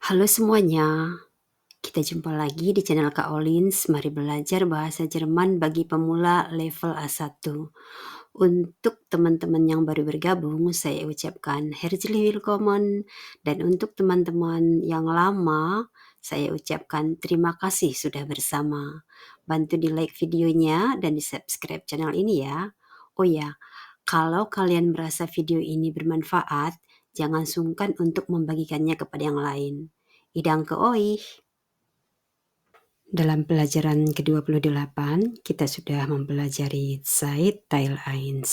Halo semuanya, kita jumpa lagi di channel Kak Olins. Mari belajar bahasa Jerman bagi pemula level A1. Untuk teman-teman yang baru bergabung, saya ucapkan herzlich willkommen. Dan untuk teman-teman yang lama, saya ucapkan terima kasih sudah bersama. Bantu di like videonya dan di subscribe channel ini ya. Oh ya, kalau kalian merasa video ini bermanfaat, jangan sungkan untuk membagikannya kepada yang lain. Idang ke euch. Dalam pelajaran ke-28, kita sudah mempelajari Zeit Teil 1.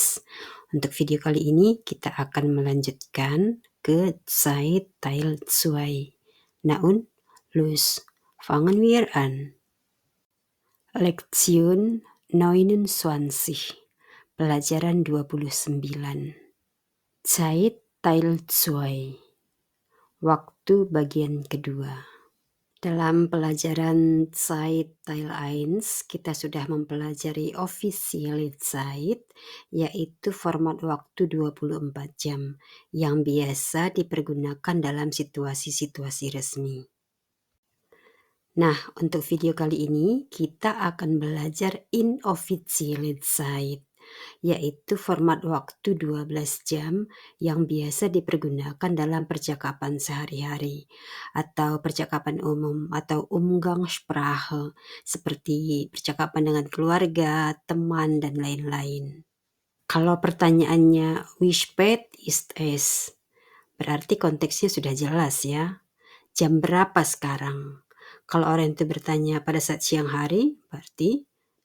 Untuk video kali ini, kita akan melanjutkan ke Zeit Teil 2. Na und, los, fangen wir an. Lektion 29, pelajaran 29. Zeit Teil 2, waktu bagian kedua. Dalam pelajaran Zeit Teil 1, kita sudah mempelajari Official Zeit, yaitu format waktu 24 jam, yang biasa dipergunakan dalam situasi-situasi resmi. Nah, untuk video kali ini, kita akan belajar Inoffizielle Zeit, yaitu format waktu 12 jam yang biasa dipergunakan dalam percakapan sehari-hari atau percakapan umum atau Umgangssprache seperti percakapan dengan keluarga, teman, dan lain-lain. Kalau pertanyaannya wie spät ist es? Berarti konteksnya sudah jelas ya. Jam berapa sekarang? Kalau orang itu bertanya pada saat siang hari, berarti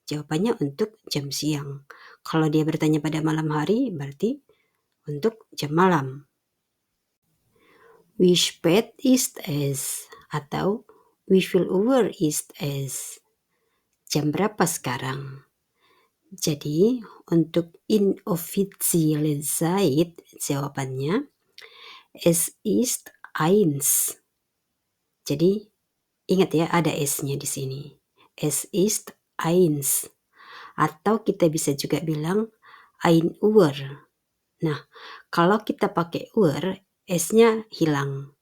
jawabannya untuk jam siang. Kalau dia bertanya pada malam hari, berarti untuk jam malam. Wie spät ist es? Atau wie viel Uhr ist es? Jam berapa sekarang? Jadi, untuk inoffizielle Zeit, jawabannya es ist eins. Jadi, ingat ya, ada S-nya di sini. Es ist eins. Atau kita bisa juga bilang ein Uhr. Nah, kalau kita pakai Uhr, S-nya hilang.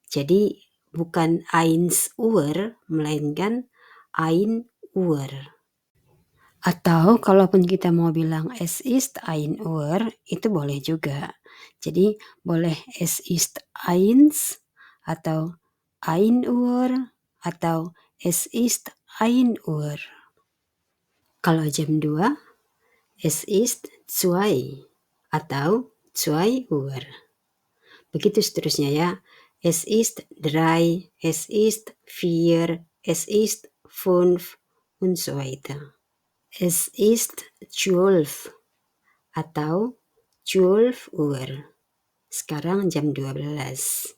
Jadi bukan eins Uhr, melainkan ein Uhr. Atau kalaupun kita mau bilang es ist ein Uhr, itu boleh juga. Jadi boleh es ist eins, atau ein Uhr, atau es ist ein Uhr. Kalau jam 2, es ist zwei, atau zwei Uhr. Begitu seterusnya ya. Es ist drei, es ist vier, es ist fünf, und so weiter. Es ist 12, atau 12 Uhr. Sekarang jam 12.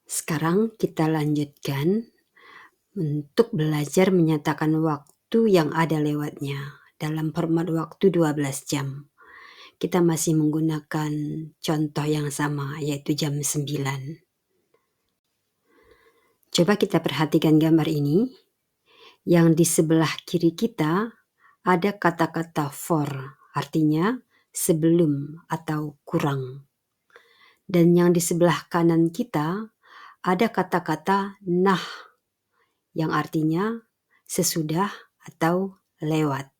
Sekarang kita lanjutkan untuk belajar menyatakan waktu yang ada lewatnya dalam format waktu 12 jam. Kita masih menggunakan contoh yang sama, yaitu jam 9. Coba kita perhatikan gambar ini. Yang di sebelah kiri kita ada kata-kata vor, artinya sebelum atau kurang. Dan yang di sebelah kanan kita ada kata-kata nach, yang artinya sesudah atau lewat.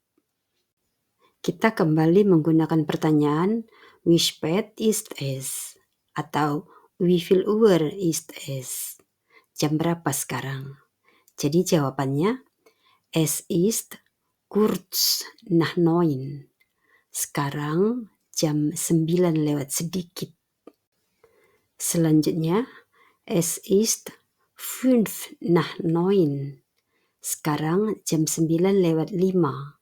Kita kembali menggunakan pertanyaan wie spät ist es? Atau wie viel Uhr ist es? Jam berapa sekarang? Jadi jawabannya es ist kurz nach 9. Sekarang jam 9 lewat sedikit. Selanjutnya, es ist 5 nach 9. Sekarang jam 9 lewat 5.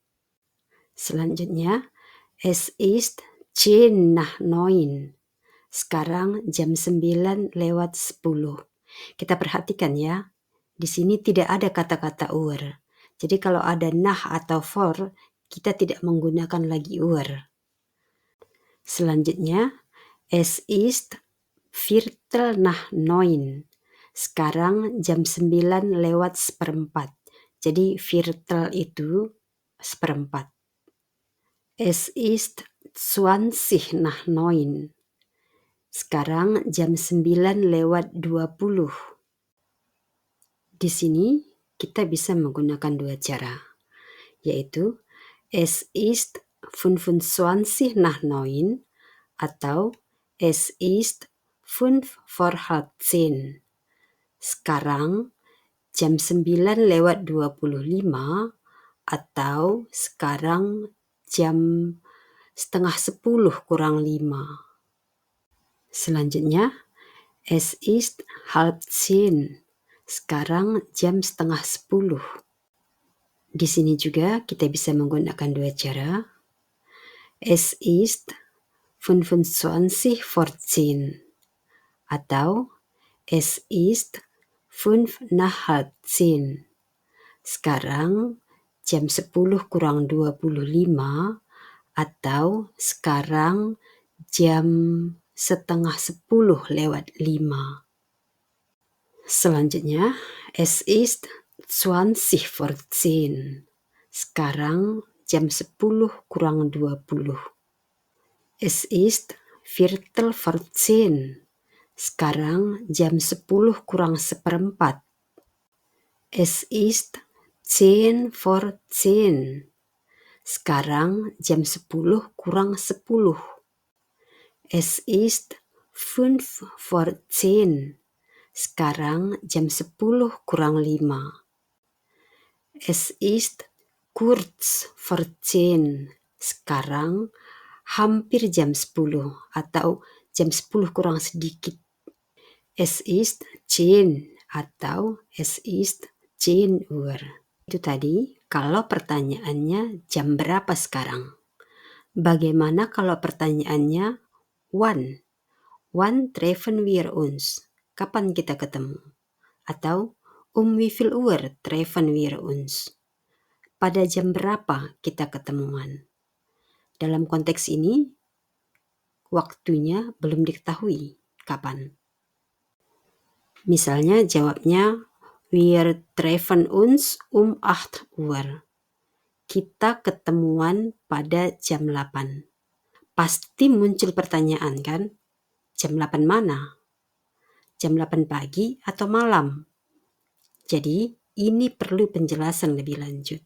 Selanjutnya, es ist 10 nach 9. Sekarang jam 9 lewat 10. Kita perhatikan ya, di sini tidak ada kata-kata Uhr. Jadi kalau ada nach atau vor, kita tidak menggunakan lagi Uhr. Selanjutnya, es ist Viertel nach 9. Sekarang jam 9 lewat seperempat. Jadi Viertel itu seperempat. Es ist 20 nach 9. Sekarang jam 9 lewat 20. Di sini kita bisa menggunakan dua cara, yaitu es ist 25 nach 9 atau es ist 5 vor halb 10. Sekarang jam 9:25 atau sekarang jam setengah 10 kurang 5. Selanjutnya, es ist halb 10. Sekarang jam setengah 10. Di sini juga kita bisa menggunakan dua cara. Es ist 25 vor 10 atau es ist 5 nach halb 10. Sekarang jam 10 kurang 25 atau sekarang jam setengah 10 lewat 5. Selanjutnya, es ist 20 vor 10. Sekarang jam 10 kurang 20. Es ist Viertel vor 10. Sekarang jam 10 kurang seperempat. Es ist 10 vor 10. Sekarang jam 10 kurang 10. Es ist 5 vor 10. Sekarang jam 10 kurang 5. Es ist kurz vor 10. Sekarang hampir jam 10 atau jam 10 kurang sedikit. Es ist 10 atau es ist 10 Uhr. Itu tadi kalau pertanyaannya jam berapa sekarang. Bagaimana kalau pertanyaannya wann? Wann treffen wir uns? Kapan kita ketemu? Atau wie viel Uhr treffen wir uns? Pada jam berapa kita ketemuan? Dalam konteks ini, waktunya belum diketahui kapan. Misalnya jawabnya, wir treffen uns 8 Uhr. Kita ketemuan pada jam 8. Pasti muncul pertanyaan kan? Jam 8 mana? Jam 8 pagi atau malam? Jadi, ini perlu penjelasan lebih lanjut.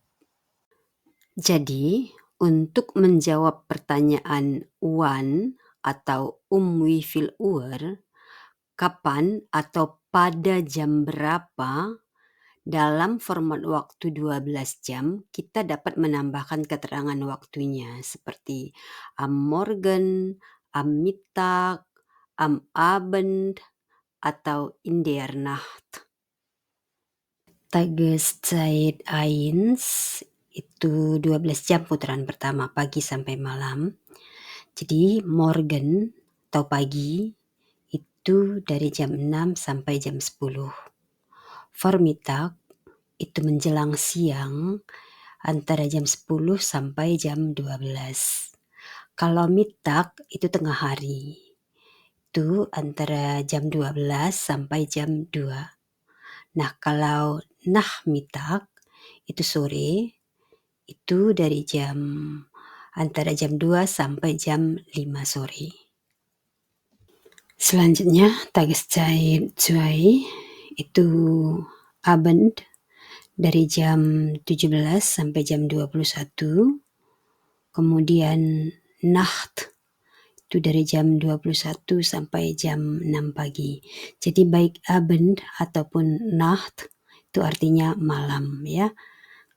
Jadi, untuk menjawab pertanyaan wann atau wie viel Uhr, kapan atau pada jam berapa, dalam format waktu 12 jam, kita dapat menambahkan keterangan waktunya seperti am Morgen, am Mittag, am Abend, atau in der Nacht. Tageszeit 1 itu 12 jam putaran pertama, pagi sampai malam. Jadi morgen atau pagi itu dari jam 6 sampai jam 10. Vormittag itu menjelang siang antara jam 10 sampai jam 12. Kalau Mittag itu tengah hari. Itu antara jam 12 sampai jam 2. Nah, kalau Nachmittag itu sore, itu dari antara jam 2 sampai jam 5 sore. Selanjutnya, Tageszeit 2 itu Abend dari jam 17 sampai jam 21. Kemudian Nacht itu dari jam 21 sampai jam 6 pagi. Jadi baik Abend ataupun Nacht itu artinya malam ya.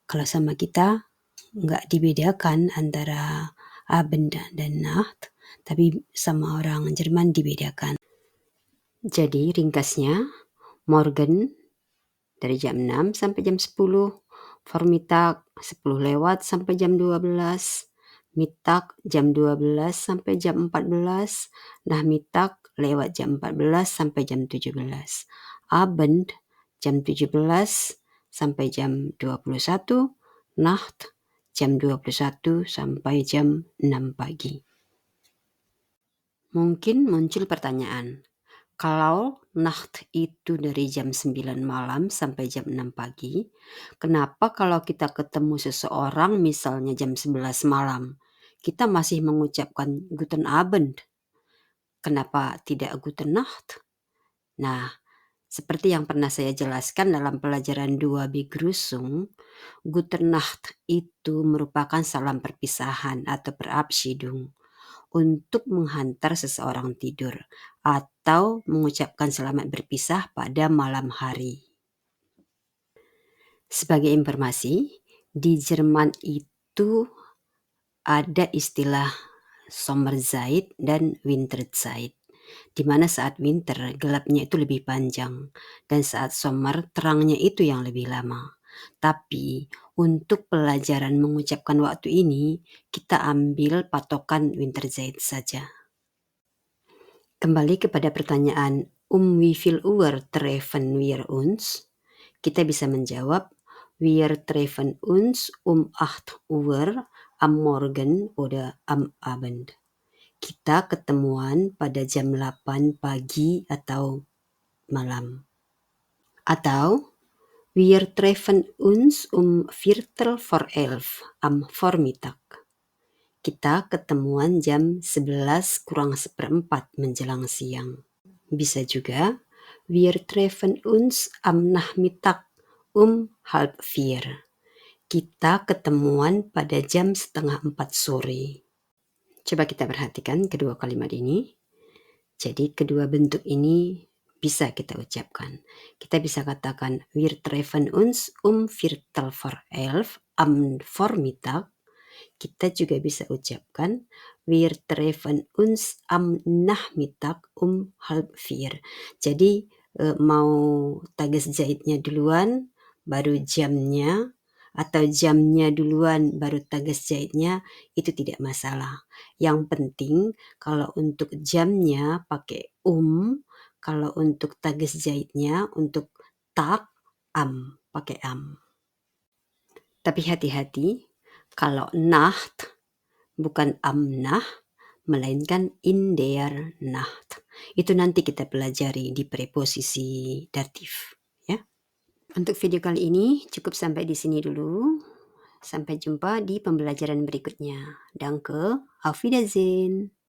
Kalau sama kita nggak dibedakan antara Abend dan Nacht, tapi sama orang Jerman dibedakan. Jadi ringkasnya, Morgen dari jam 6 sampai jam 10, Vormittag 10 lewat sampai jam 12, Mittag jam 12 sampai jam 14, Nachmittag lewat jam 14 sampai jam 17, Abend jam 17 sampai jam 21, Nacht jam 21 sampai jam 6 pagi. Mungkin muncul pertanyaan, kalau Nacht itu dari jam 9 malam sampai jam 6 pagi, kenapa kalau kita ketemu seseorang misalnya jam 11 malam, kita masih mengucapkan Guten Abend? Kenapa tidak Guten Nacht? Nah, Seperti yang pernah saya jelaskan dalam pelajaran 2 Begrüßung, Gute Nacht itu merupakan salam perpisahan atau Verabschiedung untuk menghantar seseorang tidur atau mengucapkan selamat berpisah pada malam hari. Sebagai informasi, di Jerman itu ada istilah Sommerzeit dan Winterzeit, di mana saat winter gelapnya itu lebih panjang dan saat summer terangnya itu yang lebih lama. Tapi untuk pelajaran mengucapkan waktu ini, kita ambil patokan Winterzeit saja. Kembali kepada pertanyaan, wie viel Uhr treffen wir uns? Kita bisa menjawab, wir treffen uns 8 Uhr am Morgen oder am Abend. Kita ketemuan pada jam 8 pagi atau malam. Atau wir treffen uns 11:45 am Vormittag. Kita ketemuan jam 11 kurang seperempat menjelang siang. Bisa juga wir treffen uns am Nachmittag 3:30. Kita ketemuan pada jam 3:30 sore. Coba kita perhatikan kedua kalimat ini. Jadi kedua bentuk ini bisa kita ucapkan. Kita bisa katakan wir treffen uns 11:15 am Vormittag. Kita juga bisa ucapkan wir treffen uns am Nachmittag 3:30. Jadi mau Tageszeitnya duluan baru jamnya, atau jamnya duluan baru Tageszeitnya, itu tidak masalah. Yang penting kalau untuk jamnya pakai kalau untuk Tageszeitnya untuk Tag pakai am. Tapi hati-hati, kalau Nacht bukan am Nacht, melainkan in der Nacht. Itu nanti kita pelajari di preposisi datif, ya. Untuk video kali ini cukup sampai di sini dulu. Sampai jumpa di pembelajaran berikutnya. Danke, auf Wiedersehen.